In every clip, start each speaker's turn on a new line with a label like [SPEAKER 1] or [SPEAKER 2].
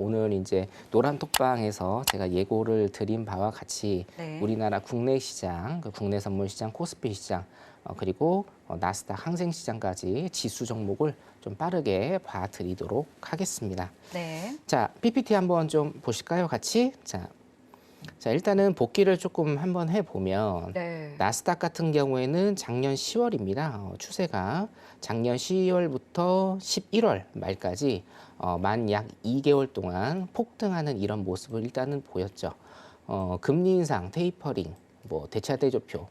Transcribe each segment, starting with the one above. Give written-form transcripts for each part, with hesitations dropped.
[SPEAKER 1] 오늘 이제 노란 톡방에서 제가 예고를 드린 바와 같이
[SPEAKER 2] 네.
[SPEAKER 1] 우리나라 국내 시장, 국내 선물 시장, 코스피 시장, 그리고 나스닥 항생 시장까지 지수 종목을 좀 빠르게 봐드리도록 하겠습니다.
[SPEAKER 2] 네.
[SPEAKER 1] 자, PPT 한번 좀 보실까요, 같이? 자, 일단은 복귀를 조금 한번 해보면
[SPEAKER 2] 네.
[SPEAKER 1] 나스닥 같은 경우에는 작년 10월입니다. 추세가 작년 12월부터 11월 말까지 만 약 2개월 동안 폭등하는 이런 모습을 일단은 보였죠. 금리 인상, 테이퍼링, 뭐 대차대조표,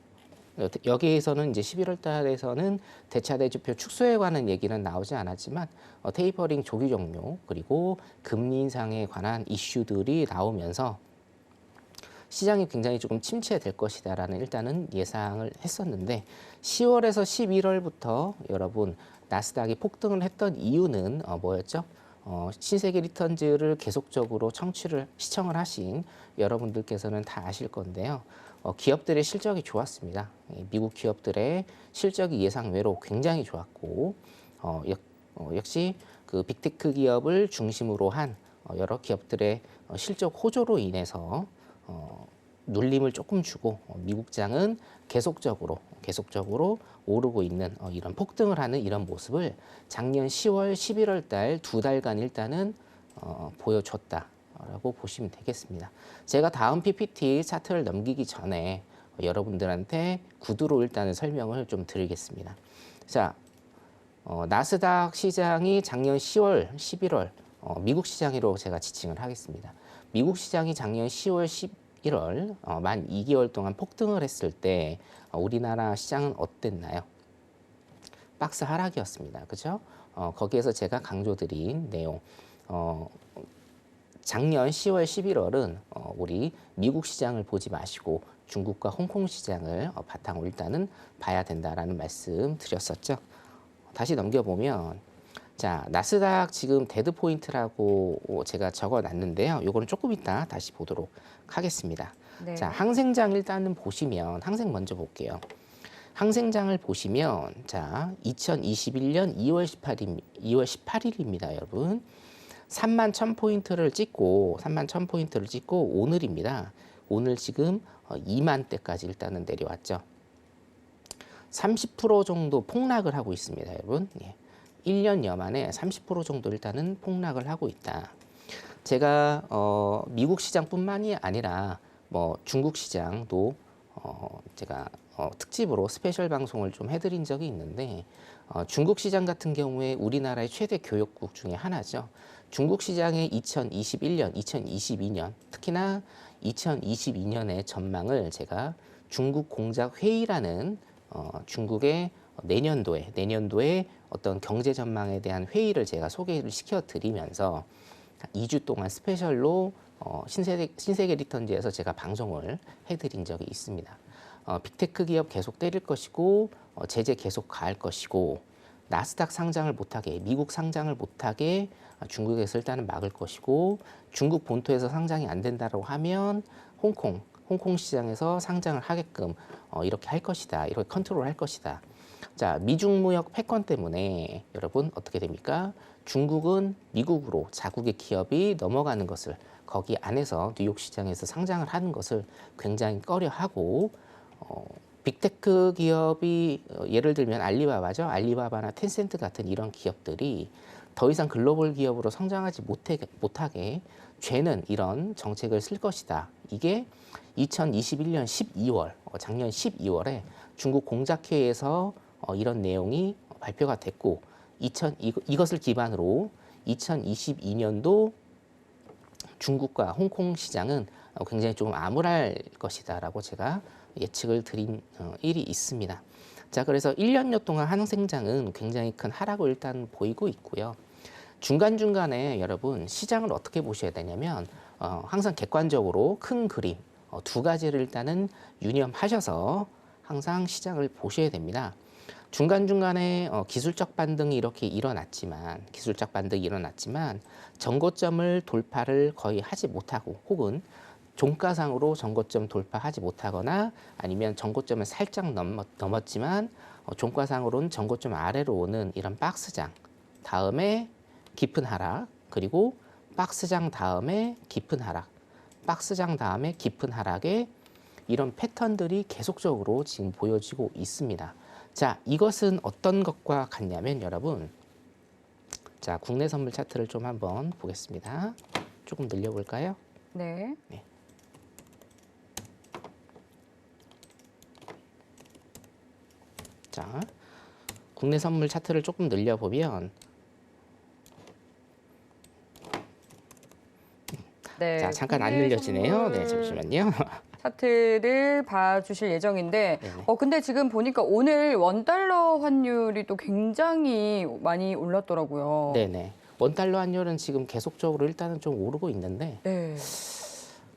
[SPEAKER 1] 여기에서는 이제 11월 달에서는 대차대조표 축소에 관한 얘기는 나오지 않았지만 테이퍼링 조기 종료 그리고 금리 인상에 관한 이슈들이 나오면서 시장이 굉장히 조금 침체될 것이다라는 일단은 예상을 했었는데 10월에서 11월부터 여러분 나스닥이 폭등을 했던 이유는 뭐였죠? 신세계 리턴즈를 계속적으로 시청을 하신 여러분들께서는 다 아실 건데요. 기업들의 실적이 좋았습니다. 미국 기업들의 실적이 예상 외로 굉장히 좋았고 역시 그 빅테크 기업을 중심으로 한 여러 기업들의 실적 호조로 인해서 눌림을 조금 주고 미국장은 계속적으로 오르고 있는 이런 폭등을 하는 이런 모습을 작년 10월, 11월 달 두 달간 일단은 보여줬다라고 보시면 되겠습니다. 제가 다음 PPT 차트를 넘기기 전에 여러분들한테 구두로 일단은 설명을 좀 드리겠습니다. 자, 나스닥 시장이 작년 10월, 11월 미국 시장으로 제가 지칭을 하겠습니다. 미국 시장이 작년 10월, 11월 만 2개월 동안 폭등을 했을 때 우리나라 시장은 어땠나요? 박스 하락이었습니다. 그죠? 거기에서 제가 강조드린 내용 작년 10월, 11월은 우리 미국 시장을 보지 마시고 중국과 홍콩 시장을 바탕으로 일단은 봐야 된다라는 말씀 드렸었죠. 다시 넘겨보면 자, 나스닥 지금 데드 포인트라고 제가 적어놨는데요. 요거는 조금 이따 다시 보도록 하겠습니다.
[SPEAKER 2] 네.
[SPEAKER 1] 자, 항생장 일단은 보시면 항생 먼저 볼게요. 항생장을 보시면 자, 2021년 2월 18일입니다, 여러분. 3만 1000포인트를 찍고 오늘입니다. 오늘 지금 2만 대까지 일단은 내려왔죠. 30% 정도 폭락을 하고 있습니다, 여러분. 예. 1년여 만에 30% 정도 일단은 폭락을 하고 있다. 제가 미국 시장뿐만이 아니라 뭐 중국 시장도 제가 특집으로 스페셜 방송을 좀 해드린 적이 있는데 중국 시장 같은 경우에 우리나라의 최대 교역국 중에 하나죠. 중국 시장의 2021년, 2022년 특히나 2022년의 전망을 제가 중국 공작 회의라는 중국의 내년도에 어떤 경제 전망에 대한 회의를 제가 소개를 시켜드리면서 2주 동안 스페셜로 신세계 리턴즈에서 제가 방송을 해드린 적이 있습니다. 빅테크 기업 계속 때릴 것이고 제재 계속 가할 것이고 나스닥 상장을 못하게 미국 상장을 못하게 중국에서 일단은 막을 것이고 중국 본토에서 상장이 안 된다고 하면 홍콩 시장에서 상장을 하게끔 이렇게 할 것이다. 이렇게 컨트롤 할 것이다. 자, 미중 무역 패권 때문에 여러분 어떻게 됩니까? 중국은 미국으로 자국의 기업이 넘어가는 것을 거기 안에서 뉴욕 시장에서 상장을 하는 것을 굉장히 꺼려하고 빅테크 기업이 예를 들면 알리바바죠. 알리바바나 텐센트 같은 이런 기업들이 더 이상 글로벌 기업으로 성장하지 못하게 죄는 이런 정책을 쓸 것이다. 이게 2021년 12월, 작년 12월에 중국 공작회의에서 이런 내용이 발표가 됐고 이것을 기반으로 2022년도 중국과 홍콩 시장은 굉장히 조금 암울할 것이다라고 제가 예측을 드린 일이 있습니다. 자, 그래서 1년여 동안 항생장은 굉장히 큰 하락을 일단 보이고 있고요. 중간중간에 여러분 시장을 어떻게 보셔야 되냐면 항상 객관적으로 큰 그림 두 가지를 일단은 유념하셔서 항상 시장을 보셔야 됩니다. 중간중간에 기술적 반등이 이렇게 일어났지만 전고점을 돌파를 거의 하지 못하고 혹은 종가상으로 전고점 돌파하지 못하거나 아니면 전고점을 살짝 넘었지만 종가상으로는 전고점 아래로 오는 이런 박스장 다음에 깊은 하락 그리고 박스장 다음에 깊은 하락, 박스장 다음에 깊은 하락에 이런 패턴들이 계속적으로 지금 보여지고 있습니다. 자, 이것은 어떤 것과 같냐면 여러분, 자, 국내 선물 차트를 좀 한번 보겠습니다. 조금 늘려볼까요?
[SPEAKER 2] 네.
[SPEAKER 1] 네. 자, 국내 선물 차트를 조금 늘려보면
[SPEAKER 2] 네.
[SPEAKER 1] 자, 잠깐 안
[SPEAKER 2] 국내
[SPEAKER 1] 늘려지네요.
[SPEAKER 2] 선물
[SPEAKER 1] 네, 잠시만요.
[SPEAKER 2] 차트를 봐주실 예정인데,
[SPEAKER 1] 네네.
[SPEAKER 2] 근데 지금 보니까 오늘 원달러 환율이 또 굉장히 많이 올랐더라고요.
[SPEAKER 1] 네네. 원달러 환율은 지금 계속적으로 일단은 좀 오르고 있는데,
[SPEAKER 2] 네.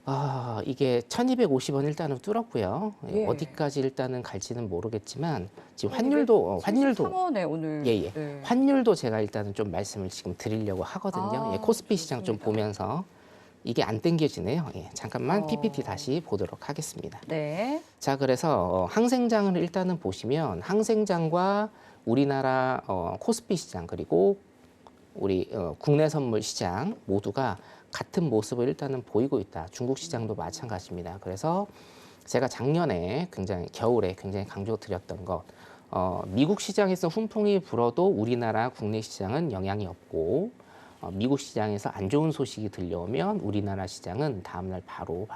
[SPEAKER 1] 아, 이게 1250원 일단은 뚫었고요.
[SPEAKER 2] 예.
[SPEAKER 1] 어디까지 일단은 갈지는 모르겠지만, 지금 환율도
[SPEAKER 2] 3원에 오늘.
[SPEAKER 1] 예, 예.
[SPEAKER 2] 네.
[SPEAKER 1] 환율도 제가 일단은 좀 말씀을 지금 드리려고 하거든요. 예, 코스피 시장 좀
[SPEAKER 2] 좋습니다.
[SPEAKER 1] 보면서 이게 안 땡겨지네요. 예, 잠깐만 PPT
[SPEAKER 2] 어.
[SPEAKER 1] 다시 보도록 하겠습니다.
[SPEAKER 2] 네.
[SPEAKER 1] 자, 그래서 항생장을 일단은 보시면 항생장과 우리나라 코스피 시장 그리고 우리 국내 선물 시장 모두가 같은 모습을 일단은 보이고 있다. 중국 시장도 마찬가지입니다. 그래서 제가 작년에 굉장히 겨울에 굉장히 강조드렸던 것, 미국 시장에서 훈풍이 불어도 우리나라 국내 시장은 영향이 없고 미국 시장에서 안 좋은 소식이 들려오면 우리나라 시장은 다음날 바로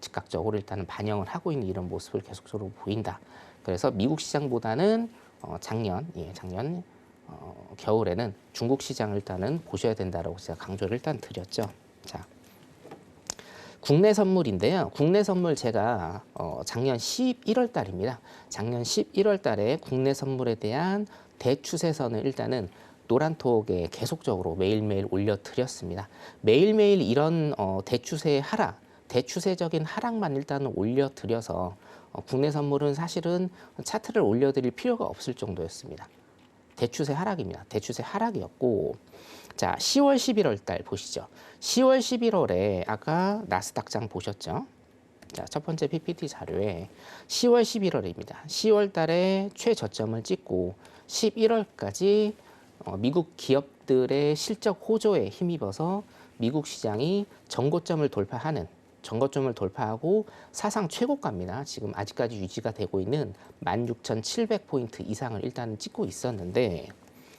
[SPEAKER 1] 즉각적으로 일단은 반영을 하고 있는 이런 모습을 계속적으로 보인다. 그래서 미국 시장보다는 작년 겨울에는 중국 시장을 일단은 보셔야 된다라고 제가 강조를 일단 드렸죠. 자, 국내 선물인데요. 국내 선물 제가 작년 11월 달입니다. 작년 11월 달에 국내 선물에 대한 대추세선을 일단은 노란톡에 계속적으로 매일매일 올려드렸습니다. 매일매일 이런 대추세의 하락, 대추세적인 하락만 일단은 올려드려서 국내 선물은 사실은 차트를 올려드릴 필요가 없을 정도였습니다. 대추세 하락입니다. 대추세 하락이었고, 자, 10월, 11월 달 보시죠. 10월, 11월에 아까 나스닥장 보셨죠? 자, 첫 번째 PPT 자료에 10월, 11월입니다. 10월 달에 최저점을 찍고 11월까지 미국 기업들의 실적 호조에 힘입어서 미국 시장이 전고점을 돌파하고 사상 최고가입니다. 지금 아직까지 유지가 되고 있는 16,700포인트 이상을 일단 찍고 있었는데,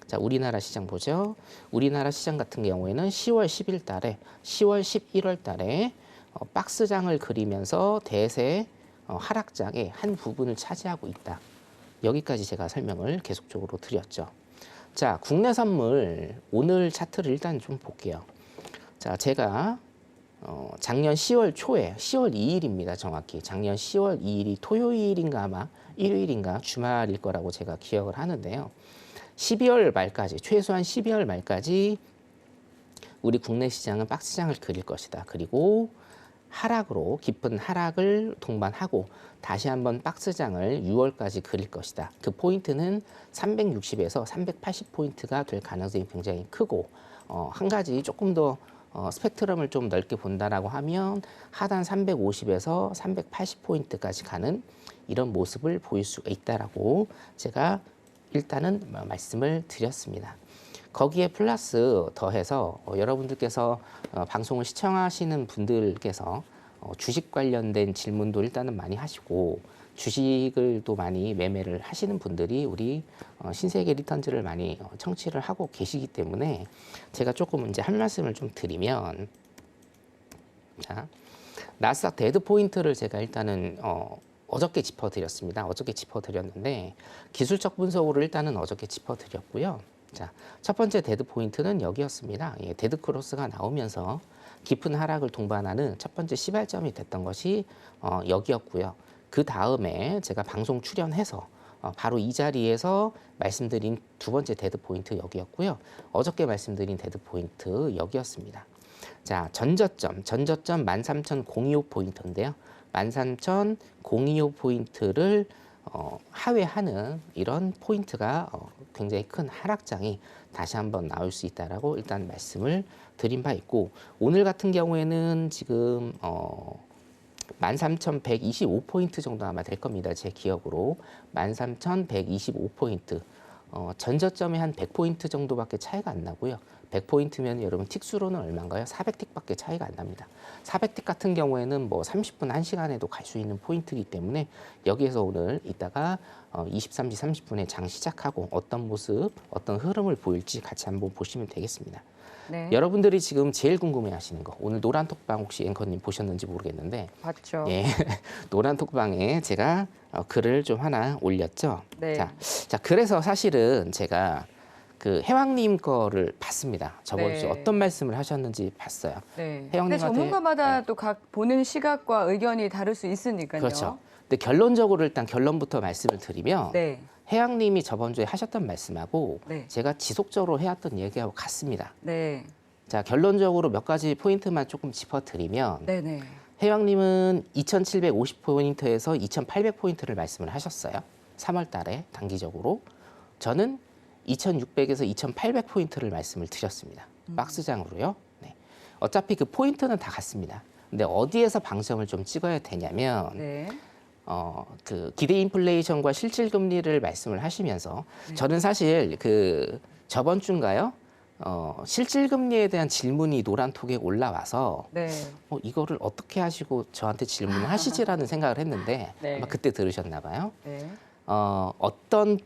[SPEAKER 1] 자, 우리나라 시장 보죠. 우리나라 시장 같은 경우에는 10월 10일 달에 10월 11월 달에 박스장을 그리면서 대세 하락장의 한 부분을 차지하고 있다. 여기까지 제가 설명을 계속적으로 드렸죠. 자, 국내 선물 오늘 차트를 일단 좀 볼게요. 자, 제가 작년 10월 초에 10월 2일입니다. 정확히 작년 10월 2일이 토요일인가 아마 일요일인가 주말일 거라고 제가 기억을 하는데요. 12월 말까지 최소한 12월 말까지 우리 국내 시장은 박스장을 그릴 것이다. 그리고 하락으로 깊은 하락을 동반하고 다시 한번 박스장을 6월까지 그릴 것이다. 그 포인트는 360에서 380포인트가 될 가능성이 굉장히 크고 한 가지 조금 더 스펙트럼을 좀 넓게 본다라고 하면 하단 350에서 380포인트까지 가는 이런 모습을 보일 수가 있다라고 제가 일단은 말씀을 드렸습니다. 거기에 플러스 더해서 여러분들께서 방송을 시청하시는 분들께서 주식 관련된 질문도 일단은 많이 하시고 주식을 또 많이 매매를 하시는 분들이 우리 신세계 리턴즈를 많이 청취를 하고 계시기 때문에 제가 조금 이제 한 말씀을 좀 드리면, 자, 나스닥 데드 포인트를 제가 일단은 어저께 짚어드렸습니다. 어저께 짚어드렸는데 기술적 분석으로 일단은 어저께 짚어드렸고요. 자, 첫 번째 데드 포인트는 여기였습니다. 예, 데드 크로스가 나오면서 깊은 하락을 동반하는 첫 번째 시발점이 됐던 것이 여기였고요. 그 다음에 제가 방송 출연해서 바로 이 자리에서 말씀드린 두 번째 데드 포인트 여기였고요. 어저께 말씀드린 데드 포인트 여기였습니다. 자, 전저점 13,025포인트인데요. 13,025포인트를 하회하는 이런 포인트가 굉장히 큰 하락장이 다시 한번 나올 수 있다라고 일단 말씀을 드린 바 있고, 오늘 같은 경우에는 지금 13,125포인트 정도 아마 될 겁니다. 제 기억으로 13,125포인트. 전저점이 한 100포인트 정도밖에 차이가 안 나고요. 100포인트면 여러분 틱수로는 얼마인가요? 400틱밖에 차이가 안 납니다. 400틱 같은 경우에는 뭐 30분, 1시간에도 갈 수 있는 포인트이기 때문에 여기에서 오늘 이따가 23시 30분에 장 시작하고 어떤 모습, 어떤 흐름을 보일지 같이 한번 보시면 되겠습니다.
[SPEAKER 2] 네.
[SPEAKER 1] 여러분들이 지금 제일 궁금해하시는 거, 오늘 노란톡방 혹시 앵커님 보셨는지 모르겠는데,
[SPEAKER 2] 봤죠.
[SPEAKER 1] 예, 노란톡방에 제가 글을 좀 하나 올렸죠.
[SPEAKER 2] 네.
[SPEAKER 1] 자, 그래서 사실은 제가 그 해왕님 거를 봤습니다. 저번
[SPEAKER 2] 네.
[SPEAKER 1] 주에 어떤 말씀을 하셨는지 봤어요.
[SPEAKER 2] 네.
[SPEAKER 1] 혜영님한테-
[SPEAKER 2] 근데 전문가마다 또 각 보는 시각과 의견이 다를 수 있으니까요.
[SPEAKER 1] 그렇죠. 근데 결론적으로 일단 결론부터 말씀을 드리면
[SPEAKER 2] 네.
[SPEAKER 1] 해왕님이 저번 주에 하셨던 말씀하고
[SPEAKER 2] 네.
[SPEAKER 1] 제가 지속적으로 해왔던 얘기하고 같습니다.
[SPEAKER 2] 네.
[SPEAKER 1] 자, 결론적으로 몇 가지 포인트만 조금 짚어드리면
[SPEAKER 2] 네네.
[SPEAKER 1] 해왕님은 2,750포인트에서 2,800포인트를 말씀을 하셨어요. 3월 달에 단기적으로. 저는 2,600에서 2,800포인트를 말씀을 드렸습니다. 박스장으로요. 네. 어차피 그 포인트는 다 같습니다. 근데 어디에서 방점을 좀 찍어야 되냐면
[SPEAKER 2] 네.
[SPEAKER 1] 그 기대 인플레이션과 실질 금리를 말씀을 하시면서
[SPEAKER 2] 네.
[SPEAKER 1] 저는 사실 그 저번 주인가요? 실질 금리에 대한 질문이 노란톡에 올라와서
[SPEAKER 2] 네.
[SPEAKER 1] 이거를 어떻게 하시고 저한테 질문을 하시지라는 생각을 했는데
[SPEAKER 2] 네.
[SPEAKER 1] 아마 그때 들으셨나 봐요.
[SPEAKER 2] 네.
[SPEAKER 1] 어떤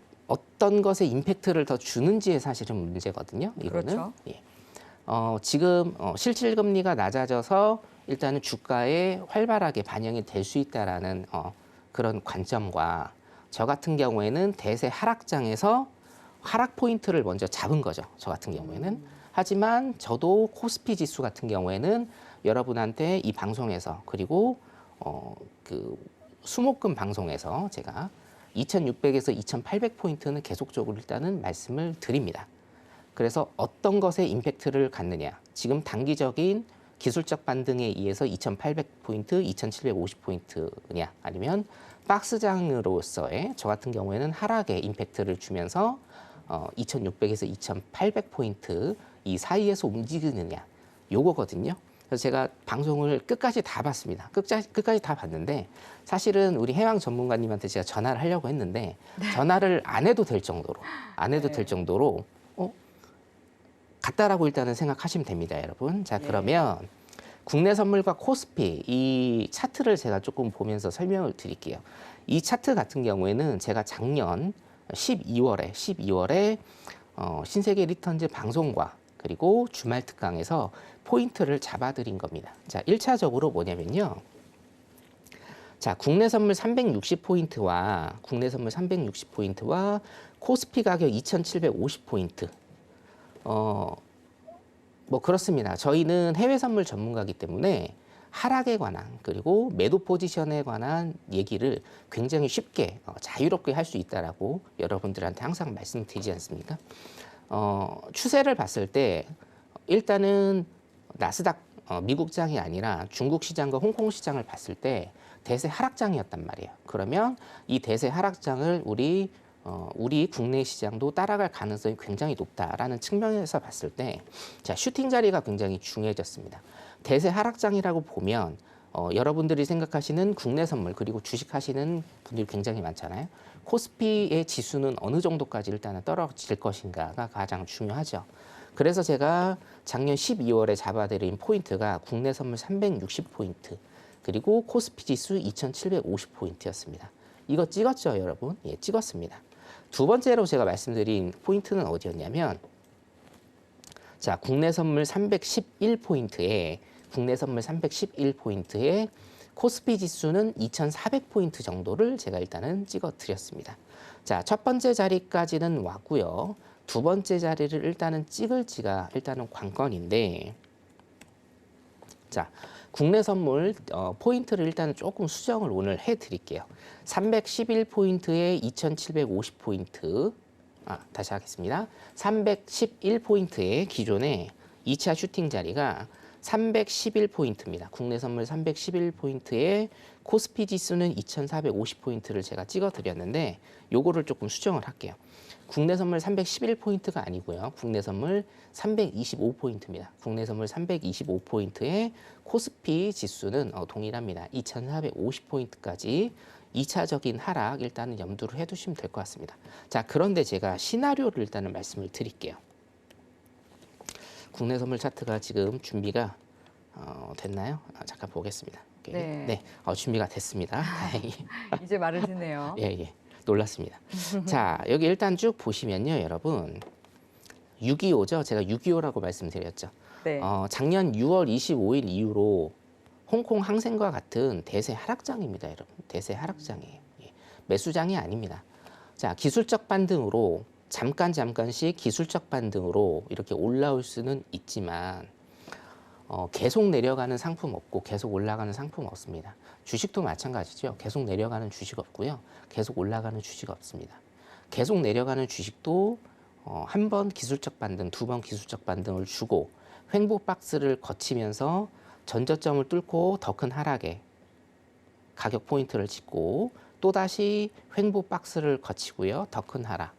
[SPEAKER 1] 것에 임팩트를 더 주는지에 사실은 문제거든요. 이거는.
[SPEAKER 2] 그렇죠.
[SPEAKER 1] 예. 지금 실질 금리가 낮아져서 일단은 주가에 활발하게 반영이 될 수 있다라는 그런 관점과 저 같은 경우에는 대세 하락장에서 하락 포인트를 먼저 잡은 거죠. 저 같은 경우에는. 하지만 저도 코스피 지수 같은 경우에는 여러분한테 이 방송에서 그리고 그 수목금 방송에서 제가 2,600에서 2,800포인트는 계속적으로 일단은 말씀을 드립니다. 그래서 어떤 것에 임팩트를 갖느냐. 지금 단기적인 기술적 반등에 의해서 2,800포인트, 2,750포인트냐 아니면 박스장으로서의 저 같은 경우에는 하락에 임팩트를 주면서 2,600에서 2,800포인트 이 사이에서 움직이느냐 요거거든요. 그래서 제가 방송을 끝까지 다 봤습니다. 끝까지 다 봤는데 사실은 우리 해왕 전문가님한테 제가 전화를 하려고 했는데 전화를 안 해도 될 정도로 같다라고 일단은 생각하시면 됩니다, 여러분. 자,
[SPEAKER 2] 네.
[SPEAKER 1] 그러면 국내 선물과 코스피 이 차트를 제가 조금 보면서 설명을 드릴게요. 이 차트 같은 경우에는 제가 작년 12월에 신세계 리턴즈 방송과 그리고 주말 특강에서 포인트를 잡아드린 겁니다. 자, 1차적으로 뭐냐면요. 자, 국내 선물 360포인트와 코스피 가격 2,750포인트. 뭐 그렇습니다. 저희는 해외 선물 전문가이기 때문에 하락에 관한 그리고 매도 포지션에 관한 얘기를 굉장히 쉽게 자유롭게 할 수 있다라고 여러분들한테 항상 말씀드리지 않습니까? 추세를 봤을 때 일단은 나스닥 미국장이 아니라 중국 시장과 홍콩 시장을 봤을 때 대세 하락장이었단 말이에요. 그러면 이 대세 하락장을 우리 국내 시장도 따라갈 가능성이 굉장히 높다라는 측면에서 봤을 때, 자, 슈팅 자리가 굉장히 중요해졌습니다. 대세 하락장이라고 보면 여러분들이 생각하시는 국내 선물 그리고 주식하시는 분들이 굉장히 많잖아요. 코스피의 지수는 어느 정도까지 일단은 떨어질 것인가가 가장 중요하죠. 그래서 제가 작년 12월에 잡아드린 포인트가 국내 선물 360포인트 그리고 코스피 지수 2,750포인트였습니다. 이거 찍었죠, 여러분? 예, 찍었습니다. 두 번째로 제가 말씀드린 포인트는 어디였냐면, 자, 국내 선물 311포인트에 코스피 지수는 2,400포인트 정도를 제가 일단은 찍어 드렸습니다. 자, 첫 번째 자리까지는 왔고요. 두 번째 자리를 일단은 찍을지가 일단은 관건인데, 자, 국내 선물 포인트를 일단 조금 수정을 오늘 해드릴게요. 311포인트에 2,750포인트. 다시 하겠습니다. 311포인트의 기존의 2차 슈팅 자리가 311포인트입니다. 국내 선물 311포인트에 코스피 지수는 2,450포인트를 제가 찍어드렸는데 요거를 조금 수정을 할게요. 국내 선물 311포인트가 아니고요. 국내 선물 325포인트입니다. 국내 선물 325포인트에 코스피 지수는 동일합니다. 2,450포인트까지 2차적인 하락 일단은 염두를 해두시면 될 것 같습니다. 자, 그런데 제가 시나리오를 일단은 말씀을 드릴게요. 국내 선물 차트가 지금 준비가 됐나요? 잠깐 보겠습니다. 오케이.
[SPEAKER 2] 네.
[SPEAKER 1] 준비가 됐습니다. 다행히.
[SPEAKER 2] 이제 말을 듣네요.
[SPEAKER 1] 예, 예. 놀랐습니다. 자, 여기 일단 쭉 보시면요, 여러분. 6.25죠. 제가 6.25라고 말씀드렸죠.
[SPEAKER 2] 네.
[SPEAKER 1] 작년 6월 25일 이후로 홍콩 항생과 같은 대세 하락장입니다, 여러분. 대세 하락장이에요. 예. 매수장이 아닙니다. 자, 기술적 반등으로 잠깐씩 기술적 반등으로 이렇게 올라올 수는 있지만 계속 내려가는 상품 없고 계속 올라가는 상품 없습니다. 주식도 마찬가지죠. 계속 내려가는 주식 없고요. 계속 올라가는 주식 없습니다. 계속 내려가는 주식도 한 번 기술적 반등, 두 번 기술적 반등을 주고 횡보 박스를 거치면서 전저점을 뚫고 더 큰 하락에 가격 포인트를 찍고 또다시 횡보 박스를 거치고요. 더 큰 하락.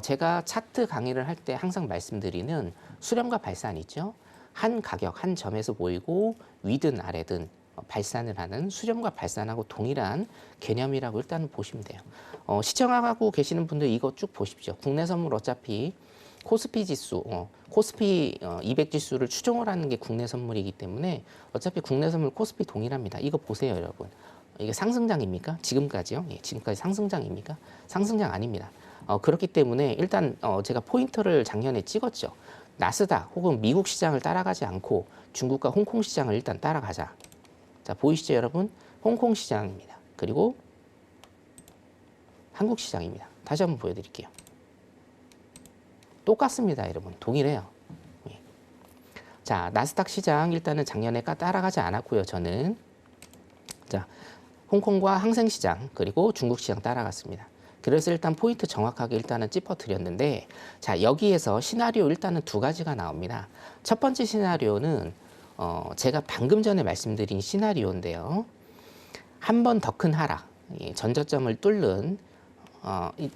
[SPEAKER 1] 제가 차트 강의를 할 때 항상 말씀드리는 수렴과 발산 있죠. 한 가격, 한 점에서 보이고 위든 아래든 발산을 하는 수렴과 발산하고 동일한 개념이라고 일단은 보시면 돼요. 시청하고 계시는 분들 이거 쭉 보십시오. 국내 선물 어차피 코스피 지수, 코스피 200 지수를 추종을 하는 게 국내 선물이기 때문에 어차피 국내 선물 코스피 동일합니다. 이거 보세요, 여러분. 이게 상승장입니까? 지금까지요? 예, 지금까지 상승장입니까? 상승장 아닙니다. 그렇기 때문에 일단 제가 포인트를 작년에 찍었죠. 나스닥 혹은 미국 시장을 따라가지 않고 중국과 홍콩 시장을 일단 따라가자. 자, 보이시죠, 여러분? 홍콩 시장입니다. 그리고 한국 시장입니다. 다시 한번 보여드릴게요. 똑같습니다, 여러분. 동일해요. 예. 자, 나스닥 시장 일단은 작년에 따라가지 않았고요, 저는. 자, 홍콩과 항생 시장 그리고 중국 시장 따라갔습니다. 그래서 일단 포인트 정확하게 일단은 짚어드렸는데, 자, 여기에서 시나리오 일단은 두 가지가 나옵니다. 첫 번째 시나리오는 제가 방금 전에 말씀드린 시나리오인데요. 한 번 더 큰 하락, 전저점을 뚫는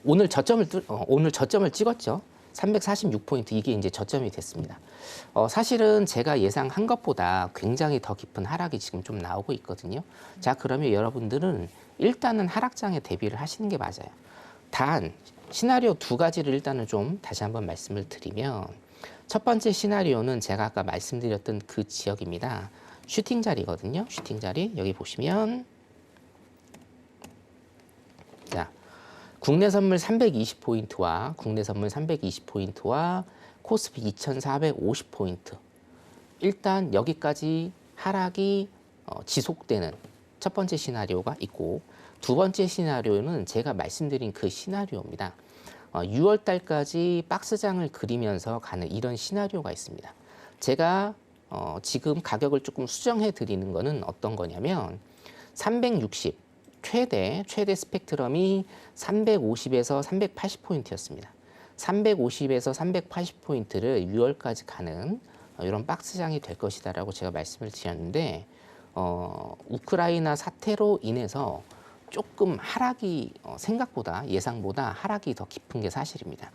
[SPEAKER 1] 오늘 저점을 찍었죠. 346포인트 이게 이제 저점이 됐습니다. 사실은 제가 예상한 것보다 굉장히 더 깊은 하락이 지금 좀 나오고 있거든요. 자, 그러면 여러분들은 일단은 하락장에 대비를 하시는 게 맞아요. 단 시나리오 두 가지를 일단은 좀 다시 한번 말씀을 드리면, 첫 번째 시나리오는 제가 아까 말씀드렸던 그 지역입니다. 슈팅 자리거든요. 슈팅 자리 여기 보시면, 자, 국내 선물 320포인트와 국내 선물 320포인트와 코스피 2450포인트. 일단 여기까지 하락이 지속되는 첫 번째 시나리오가 있고, 두 번째 시나리오는 제가 말씀드린 그 시나리오입니다. 6월 달까지 박스장을 그리면서 가는 이런 시나리오가 있습니다. 제가 지금 가격을 조금 수정해 드리는 거는 어떤 거냐면 360 최대 스펙트럼이 350에서 380포인트였습니다. 350에서 380포인트를 6월까지 가는 이런 박스장이 될 것이다라고 제가 말씀을 드렸는데, 우크라이나 사태로 인해서 조금 하락이 생각보다 예상보다 하락이 더 깊은 게 사실입니다.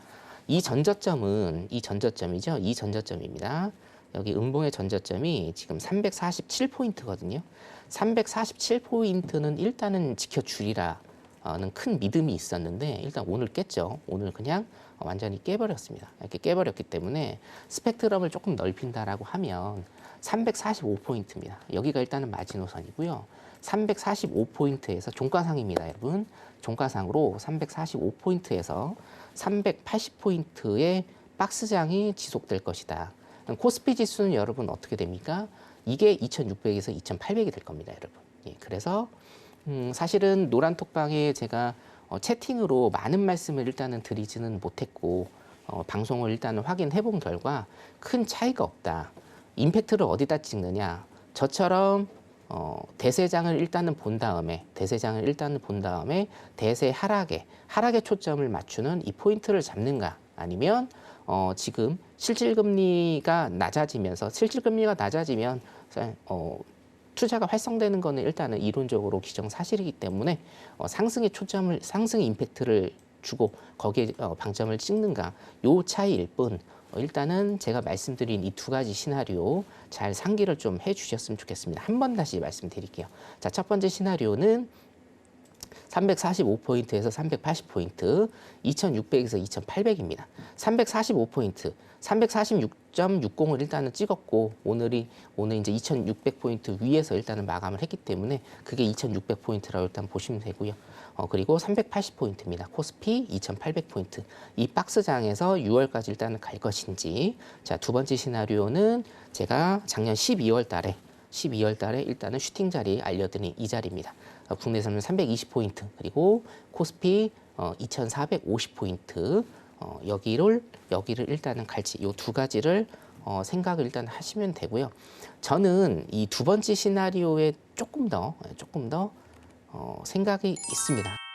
[SPEAKER 1] 이 전저점이죠. 이 전저점입니다. 여기 음봉의 전저점이 지금 347포인트거든요. 347포인트는 일단은 지켜주리라는 큰 믿음이 있었는데 일단 오늘 깼죠. 오늘 그냥 완전히 깨버렸습니다. 이렇게 깨버렸기 때문에 스펙트럼을 조금 넓힌다라고 하면 345포인트입니다. 여기가 일단은 마지노선이고요. 345포인트에서 종가상입니다, 여러분. 종가상으로 345포인트에서 380포인트의 박스장이 지속될 것이다. 코스피 지수는 여러분 어떻게 됩니까? 이게 2600에서 2800이 될 겁니다, 여러분. 예, 그래서 사실은 노란톡방에 제가 채팅으로 많은 말씀을 일단은 드리지는 못했고, 방송을 일단은 확인해 본 결과 큰 차이가 없다. 임팩트를 어디다 찍느냐? 저처럼 대세장을 일단은 본 다음에 대세 하락에 초점을 맞추는 이 포인트를 잡는가, 아니면 지금 실질금리가 낮아지면 투자가 활성되는 거는 일단은 이론적으로 기정사실이기 때문에 상승의 임팩트를 주고 거기에 방점을 찍는가, 요 차이일 뿐, 일단은 제가 말씀드린 이 두 가지 시나리오 잘 상기를 좀 해주셨으면 좋겠습니다. 한 번 다시 말씀드릴게요. 자, 첫 번째 시나리오는 345포인트에서 380포인트, 2600에서 2800입니다. 345포인트, 346.60을 일단은 찍었고 오늘 이제 2600포인트 위에서 일단은 마감을 했기 때문에 그게 2600포인트라고 일단 보시면 되고요. 그리고 380포인트입니다. 코스피 2800포인트. 이 박스장에서 6월까지 일단은 갈 것인지. 자, 두 번째 시나리오는 제가 작년 12월 달에 일단은 슈팅 자리 알려드린 이 자리입니다. 국내에서는 320포인트 그리고 코스피 2450포인트 여기를 일단은 갈지 이 두 가지를 생각을 일단 하시면 되고요. 저는 이 두 번째 시나리오에 조금 더 생각이 있습니다.